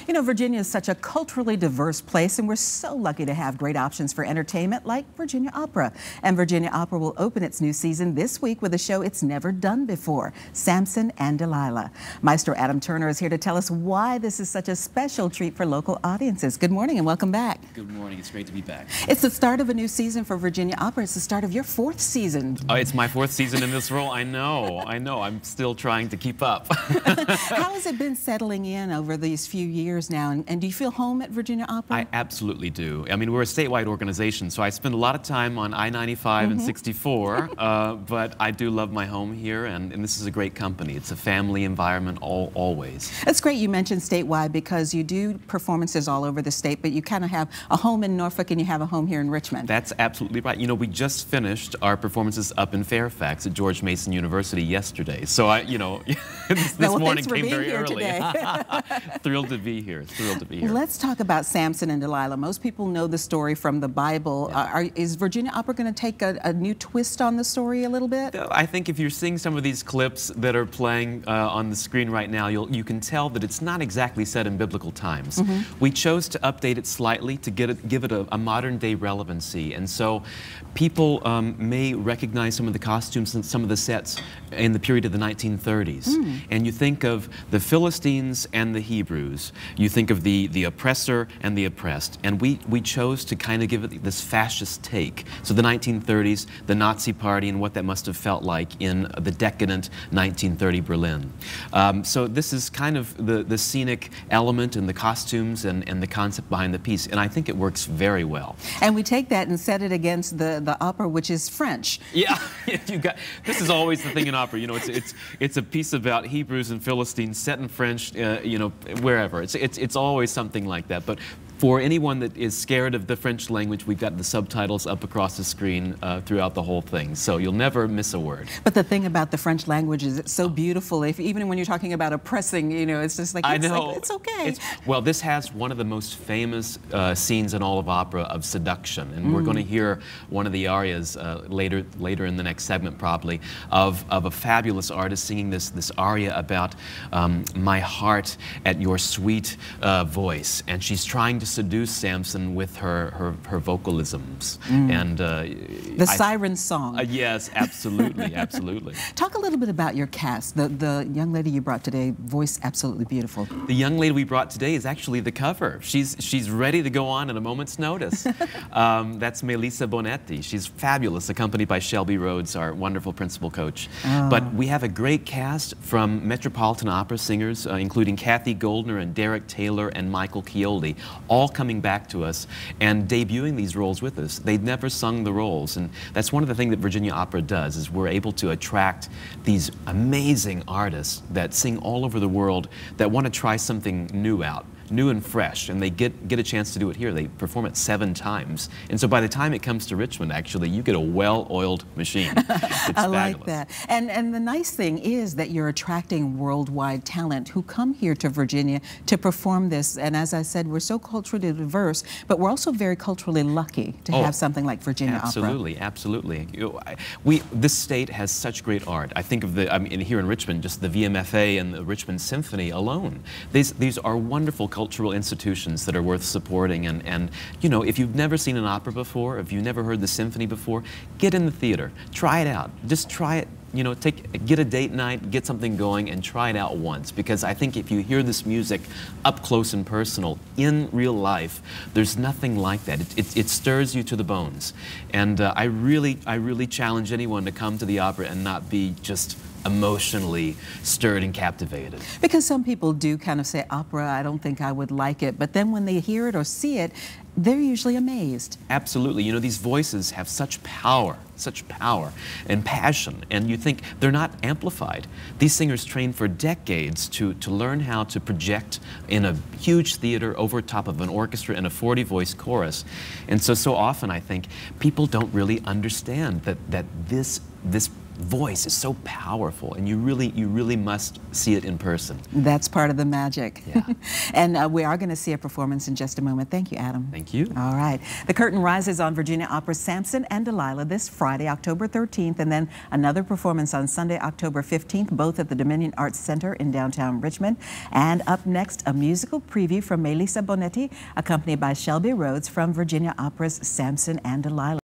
You know, Virginia is such a culturally diverse place, and we're so lucky to have great options for entertainment like Virginia Opera. And Virginia Opera will open its new season this week with a show it's never done before, Samson and Delilah. Maestro Adam Turner is here to tell us why this is such a special treat for local audiences. Good morning and welcome back. Good morning. It's great to be back. It's the start of a new season for Virginia Opera. It's the start of your 4th season. It's my 4th season in this role. I know. I'm still trying to keep up. How has it been settling in over these few years now? And do you feel home at Virginia Opera? I absolutely do. I mean, we're a statewide organization, so I spend a lot of time on I-95 and 64, but I do love my home here, and this is a great company. It's a family environment always. That's great you mentioned statewide because you do performances all over the state, but you kind of have a home in Norfolk and you have a home here in Richmond. That's absolutely right. You know, we just finished our performances up in Fairfax at George Mason University yesterday. So this morning came very early. Thrilled to be here. Thrilled to be here. Let's talk about Samson and Delilah. Most people know the story from the Bible. Yeah. Is Virginia Opera going to take a new twist on the story a little bit? I think if you're seeing some of these clips that are playing on the screen right now, you can tell that it's not exactly set in biblical times. We chose to update it slightly to give it a modern day relevancy, and so people may recognize some of the costumes and some of the sets in the period of the 1930s. And you think of the Philistines and the Hebrews. You think of the oppressor and the oppressed. And we chose to kind of give it this fascist take. So the 1930s, the Nazi Party, and what that must have felt like in the decadent 1930 Berlin. So this is kind of the scenic element and the costumes and the concept behind the piece. And I think it works very well. And we take that and set it against the opera, which is French. Yeah, this is always the thing in opera. You know, it's a piece about Hebrews and Philistines set in French. You know, wherever it's always something like that. But for anyone that is scared of the French language, we've got the subtitles up across the screen throughout the whole thing, so you'll never miss a word. But the thing about the French language is it's so beautiful. Even when you're talking about oppressing, you know, it's just like, it's okay. Well, this has one of the most famous scenes in all of opera of seduction, and we're going to hear one of the arias later in the next segment, probably, of a fabulous artist singing this aria about my heart at your sweet voice, and she's trying to seduce Samson with her vocalisms and the siren song. Yes, absolutely, absolutely. Talk a little bit about your cast. The young lady you brought today, voice absolutely beautiful. The young lady we brought today is actually the cover. She's ready to go on at a moment's notice. That's Melissa Bonetti. She's fabulous, accompanied by Shelby Rhodes, our wonderful principal coach. But we have a great cast from Metropolitan Opera singers, including Kathy Goldner and Derek Taylor and Michael Chioldi, all coming back to us and debuting these roles with us. They'd never sung the roles, and that's one of the things that Virginia Opera does, is we're able to attract these amazing artists that sing all over the world that want to try something new out. New and fresh, and they get a chance to do it here. They perform it 7 times, and so by the time it comes to Richmond, actually, you get a well-oiled machine. It's I fabulous. like that. And the nice thing is that you're attracting worldwide talent who come here to Virginia to perform this. And as I said, we're so culturally diverse, but we're also very culturally lucky to have something like Virginia Opera. Absolutely. This state has such great art. I think of here in Richmond, just the VMFA and the Richmond Symphony alone. These are wonderful cultural institutions that are worth supporting, and you know, if you've never seen an opera before, if you've never heard the symphony before, get in the theater, try it out, just try it. You know, get a date night, get something going, and try it out once. Because I think if you hear this music up close and personal in real life, there's nothing like that. It stirs you to the bones, and I really challenge anyone to come to the opera and not be just emotionally stirred and captivated. Because some people do kind of say, opera, I don't think I would like it, but then when they hear it or see it, they're usually amazed. Absolutely. You know, these voices have such power and passion, and you think they're not amplified. These singers train for decades to learn how to project in a huge theater over top of an orchestra and a 40-voice chorus. And so often I think people don't really understand that this voice is so powerful, and you really must see it in person. That's part of the magic. Yeah. And we are going to see a performance in just a moment. Thank you, Adam. Thank you. All right. The curtain rises on Virginia Opera's Samson and Delilah this Friday, October 13th, and then another performance on Sunday, October 15th, both at the Dominion Arts Center in downtown Richmond. And up next, a musical preview from Melissa Bonetti, accompanied by Shelby Rhodes from Virginia Opera's Samson and Delilah.